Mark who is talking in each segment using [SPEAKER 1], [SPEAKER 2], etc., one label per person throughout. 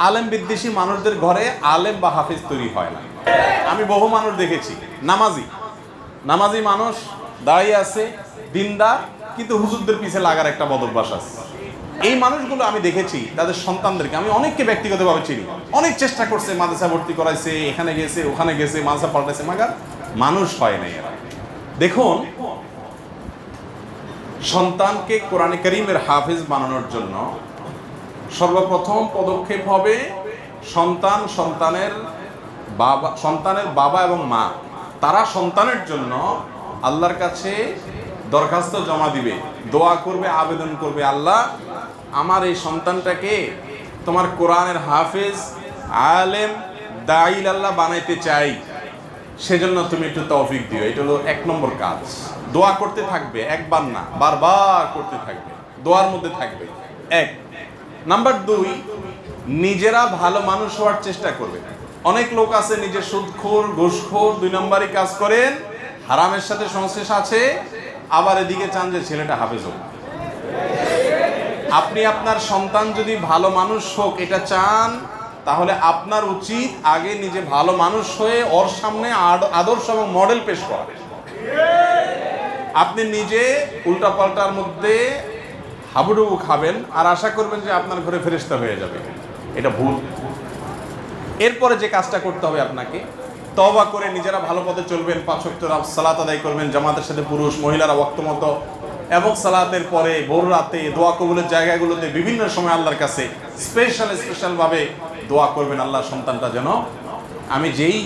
[SPEAKER 1] আলেম বিদ্বেষী মানুষদের ঘরে আলেম বা হাফিজ তৈরি হয় না। আমি বহু মানুষ দেখেছি নামাজি মানুষ দাঁড়িয়ে আছে, দিনদার, কিন্তু হুজুরদের পিছে লাগার একটা বদভ্যাস আছে। এই মানুষগুলো আমি দেখেছি তাদের সন্তানদেরকে, আমি অনেককে ব্যক্তিগতভাবে চিনি, অনেক চেষ্টা করছে, মাদ্রাসা ভর্তি করাইছে, এখানে গেছে ওখানে গেছে, মাদ্রাসা পাল্টাইছে, মাগার মানুষ হয় নাই এরা। দেখুন, সন্তানকে কোরআনে কারীমের হাফেজ বানানোর জন্য সর্বপ্রথম পদক্ষেপ হবে সন্তানের বাবা এবং মা, তারা সন্তানের জন্য আল্লাহর কাছে দরখাস্ত জমা দিবে, দোয়া করবে, আবেদন করবে, আল্লাহ আমার এই সন্তানটাকে তোমার কোরআনের হাফেজ, আলেম, দাঈল আল্লাহ বানাইতে চাই, সেজন্য তুমি একটু তৌফিক দিও। এটা হলো 1 নম্বর কাজ। দোয়া করতে থাকবে, একবার না বারবার করতে থাকবে, দোয়ার মধ্যে থাকবে। 1 নাম্বার 2, নিজেরা ভালো মানুষ হওয়ার চেষ্টা করবে। অনেক লোক আছে নিজে সুদখোর, ঘুষখোর, 2 নম্বরই কাজ করেন, হারামের সাথে সংশ্লেষ আছে, আবার এদিকে চান যে ছেলেটা হাফেজ হোক। আপনি আপনার সন্তান যদি ভালো মানুষ হোক এটা চান, তাহলে আপনার উচিত আগে নিজে ভালো মানুষ হয়ে ওর সামনে আদর্শ এবং মডেল পেশ করা। আপনি নিজে উল্টাপাল্টার মধ্যে হাবুডুবু খাবেন আর আশা করবেন যে আপনার ঘরে ফেরেশতা হয়ে যাবে, এটা ভুল। এরপরে যে কাজটা করতে হবে, আপনাকে তওবা করে নিজেরা ভালো পথে চলবেন, 5 ওয়াক্ত সালাত আদায় করবেন জামাতের সাথে, পুরুষ মহিলারা ওয়াক্ত মতো, এবং সালাতের পরে ভোর রাতে দোয়া কবুলের জায়গাগুলোতে বিভিন্ন সময় আল্লাহর কাছে স্পেশাল ভাবে দোয়া করবেন, আল্লাহ সন্তানটা যেন আমি যেই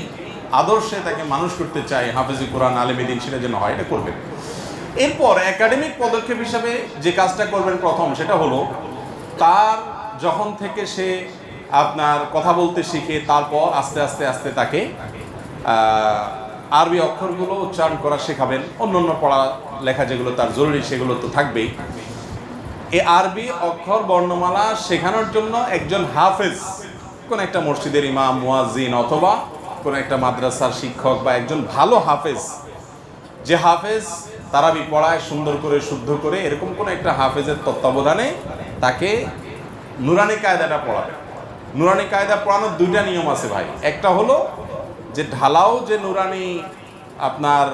[SPEAKER 1] আদর্শে তাকে মানুষ করতে চাই, হাফেজে কোরআন, আলেমে দ্বীন, সেটা যেন হয়, এটা করবেন। এরপর একাডেমিক পদক্ষেপ হিসাবে যে কাজটা করবেন প্রথম, সেটা হলো তার যখন থেকে সে আপনার কথা বলতে শিখে, তারপর আস্তে আস্তে তাকে আরবি অক্ষরগুলো উচ্চারণ করা শেখাবেন। অন্যান্য পড়া লেখা যেগুলো তার জরুরি সেগুলো তো থাকবেই। এই আরবি অক্ষর বর্ণমালা শেখানোর জন্য একজন হাফেজ, কোন একটা মসজিদের ইমাম, মুয়াজ্জিন, অথবা কোন একটা মাদ্রাসার শিক্ষক বা একজন ভালো হাফেজ, যে হাফেজ তারাবি পড়ায় সুন্দর করে, শুদ্ধ করে, এরকম কোন একটা হাফেজের তত্ত্বাবধানে তাকে নুরানি কায়দাটা পড়াবে। নুরানি কায়দা পড়ানোর 2টা নিয়ম আছে ভাই। একটা হলো যে ঢালাও যে নুরানি আপনার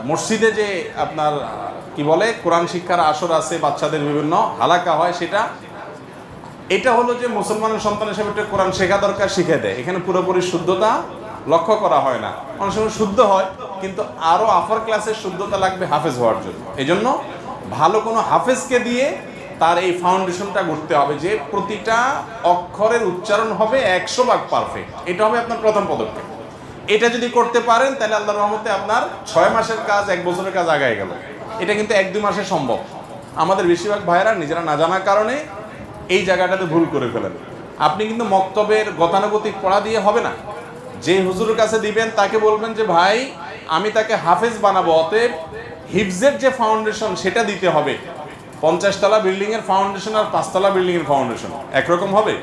[SPEAKER 1] মসজিদে যে আপনার কি বলে কোরআন শিক্ষার আসর আছে, বাচ্চাদের বিভিন্ন হালাকা হয়, এটা হলো যে মুসলমানের সন্তান হিসেবে একটা কোরআন শেখা দরকার, শিখে দেয়। এখানে পুরোপুরি শুদ্ধতা লক্ষ্য করা হয় না, অনেক সময় শুদ্ধ হয়, কিন্তু আরো আফার ক্লাসের শুদ্ধতা লাগবে হাফেজ হওয়ার জন্য। এই জন্য ভালো কোনো হাফেজকে দিয়ে তার এই ফাউন্ডেশনটা করতে হবে, যে প্রতিটা অক্ষরের উচ্চারণ হবে 100% পারফেক্ট। এটা হবে আপনার প্রথম পদক্ষেপ। এটা যদি করতে পারেন তাহলে আল্লাহর রহমতে আপনার 6 মাসের কাজ 1 বছরের কাজ আগায় গেল। এটা কিন্তু 1-2 মাসে সম্ভব। আমাদের বেশিরভাগ ভাইয়েরা নিজেরা না জানার কারণে এই জায়গাটাতে ভুল করে ফেলেন। আপনি কিন্তু মক্তবের গতানুগতিক পড়া দিয়ে হবে না। যে হুজুরের কাছে দিবেন তাকে বলবেন যে ভাই আমি তাকে হাফেজ বানাবো, অতএব হিফজের যে ফাউন্ডেশন সেটা দিতে হবে। 50 তলা বিল্ডিং এর ফাউন্ডেশন আর 5 তলা বিল্ডিং এর ফাউন্ডেশন একরকম হবে?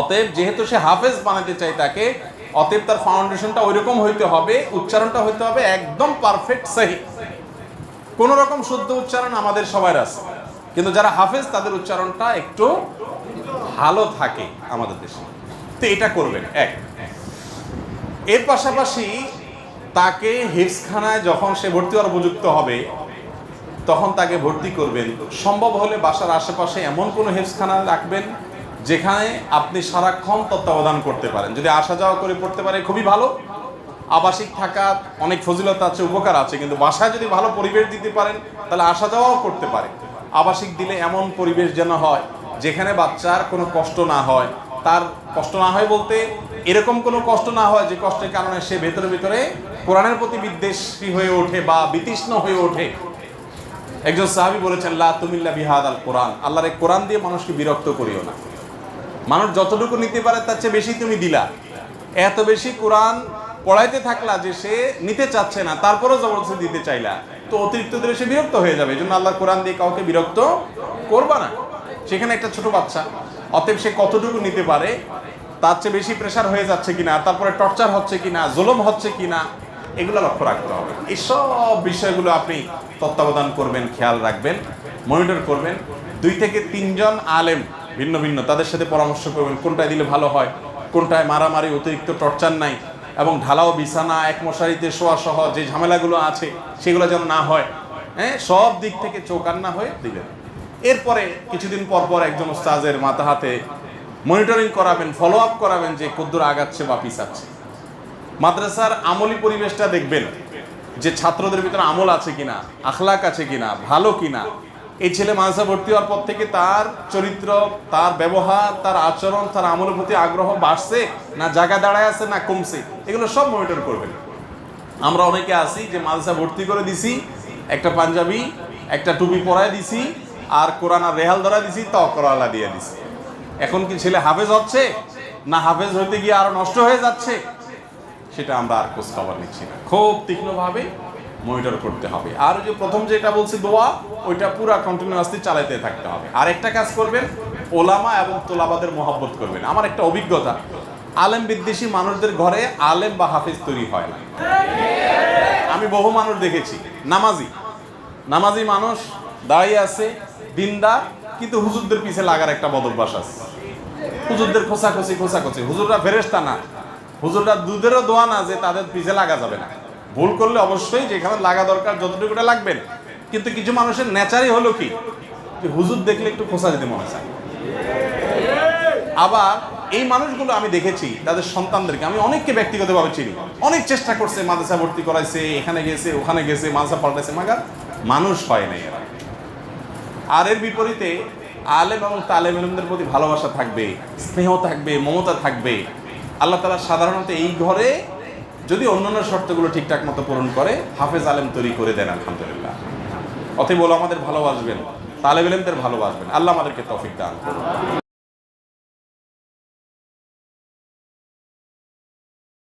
[SPEAKER 1] অতএব যেহেতু সে হাফেজ বানাতে চাই তাকে, অতএব তার ফাউন্ডেশনটা ওইরকম হইতে হবে, উচ্চারণটা হইতে হবে একদম পারফেক্ট সহি। কোন রকম শুদ্ধ উচ্চারণ আমাদের সবার আছে, কিন্তু যারা হাফেজ তাদের উচ্চারণটা একটু ভালো থাকে আমাদের দেশে। তো এটা করবেন 1। এর পাশাপাশি তাকে হিফজখানায় যখন সে ভর্তি হওয়ার উপযুক্ত হবে তখন তাকে ভর্তি করবেন। সম্ভব হলে বাসার আশেপাশে এমন কোনো হিফজখানা রাখবেন যেখানে আপনি সারাক্ষণ তত্ত্বাবধান করতে পারেন। যদি আসা যাওয়া করে পড়তে পারে খুবই ভালো। আবাসিক থাকা অনেক ফজিলত আছে, উপকার আছে, কিন্তু বাসায় যদি ভালো পরিবেশ দিতে পারেন তাহলে আসা যাওয়াও করতে পারে। আবাসিক দিলে এমন পরিবেশ যেন হয় যেখানে বাচ্চার কোনো কষ্ট না হয়। তার কষ্ট না হয় বলতে এরকম কোনো কষ্ট না হয় যে কষ্টের কারণে সে ভেতরে কোরআনের প্রতি বিদ্বেষী হয়ে ওঠে বা বিতৃষ্ণ হয়ে ওঠে। একজন সাহাবী বলেছেন, লা তুমিল্লা বিহাদাল কোরআন, আল্লাহর এই কোরআন দিয়ে মানুষকে বিরক্ত করিও না। মানুষ যতটুকু নিতে পারে তার চেয়ে বেশি তুমি দিলা, এত বেশি কোরআন পড়াইতে থাকলা যে সে নিতে চাচ্ছে না, তারপরেও জবরদস্তি দিতে চাইলা, তো অতিরিক্ত দিলে সে বিরক্ত হয়ে যাবে। এই জন্য আল্লাহর কোরআন দিয়ে কাউকে বিরক্ত করবা না। সেখানে একটা ছোট বাচ্চা, অতএব সে কতটুকু নিতে পারে, তার চেয়ে বেশি প্রেশার হয়ে যাচ্ছে কিনা, তারপরে টর্চার হচ্ছে কিনা, জুলুম হচ্ছে কিনা, এগুলো লক্ষ্য রাখতে হবে। এইসব বিষয়গুলো আপনি তত্ত্বাবধান করবেন, খেয়াল রাখবেন, মনিটর করবেন। 2 থেকে 3 জন আলেম ভিন্ন ভিন্ন, তাদের সাথে পরামর্শ করবেন কোনটায় দিলে ভালো হয়, কোনটায় মারামারি অতিরিক্ত টর্চার নাই, এবং ঢালাও বিছানা এক মশারিতে শোয়া সহ যে ঝামেলাগুলো আছে সেগুলো যেন না হয়। হ্যাঁ, সব দিক থেকে চৌকান্না হয়ে দিবেন। এরপরে কিছুদিন পর পর একজন উস্তাজের মাথা হাতে মনিটরিং করাবেন, ফলো আপ করাবেন যে কদ্দুর আগাচ্ছে বা পিছাচ্ছে। মাদ্রাসার আমলি পরিবেশটা দেখবেন যে ছাত্রদের ভিতরে আমল আছে কিনা, আখলাক আছে কিনা, ভালো কিনা। এই ছেলে মাদ্রাসা ভর্তি হওয়ার পর থেকে তার চরিত্র, তার ব্যবহার, তার আচরণ, তার আমলের প্রতি আগ্রহ বাড়ছে না জায়গা দাঁড়ায় আছে না কমছে, এগুলো সব মনিটর করবেন। আমরা অনেকে আছি যে মাদ্রাসা ভর্তি করে দিছি, একটা পাঞ্জাবি একটা টুপি পরায় দিছি, আর কোরআন আর রেহাল ধরা দিছি, তকরালা দিয়ে দিছি। এখন কি ছেলে হাফেজ হচ্ছে না হাফেজ হইতে গিয়ে আরো নষ্ট হয়ে যাচ্ছে, সেটা আমরা আর খোঁজ খবর নিচ্ছি না। খুব তীক্ষ্ণভাবে মনিটর করতে হবে। আর ওই যে প্রথম যেটা বলছি দোয়া, ওইটা পুরা কন্টিনিউয়াসলি চালাতে থাকতে হবে। আর একটা কাজ করবেন, ওলামা এবং তোলাবাদের মহব্বত করবেন। আমার একটা অভিজ্ঞতা, আলেম বিদ্বেষী মানুষদের ঘরে আলেম বা হাফেজ তৈরি হয় না। আমি বহু মানুষ দেখেছি নামাজি মানুষ দাঁড়িয়ে আছে, দিনদার, কিন্তু হুজুরদের পিছে লাগার একটা বদভ্যাস আছে। হুজুরদের খোঁচাখুচি। হুজুররা ফেরেশতা না, হুজুররা দুধেরও দোয়া না যে তাদের পিছে লাগা যাবে না। ভুল করলে অবশ্যই যেখানে লাগা দরকার যতটুকুটা লাগবেন, কিন্তু কিছু মানুষের নেচারই হলো কি, যে হুজুর দেখলে একটু খোঁচা দিতে মনে চায়। আবার এই মানুষগুলো আমি দেখেছি তাদের সন্তানদেরকে, আমি অনেককে ব্যক্তিগতভাবে চিনি, অনেক চেষ্টা করছে, মাদ্রাসা ভর্তি করাইছে, এখানে গেছে ওখানে গেছে, মাদ্রাসা পাল্টাইছে, মাগার মানুষ হয় নাই এরা। আর এর বিপরীতে আলেম এবং তালেম ইলমদের প্রতি ভালোবাসা থাকবে, স্নেহ থাকবে, মমতা থাকবে। আল্লাহ তাআলা সাধারণত এই ঘরে যদি অন্যান্য শর্তগুলো ঠিকঠাক মতো পূরণ করে হাফেজ আলেম তৈরি করে দেন, আলহামদুলিল্লাহ। অতএব আমাদের ভালোবাসবেন, তালেব ইলমদের ভালোবাসবেন। আল্লাহ আমাদেরকে তৌফিক দান করুন।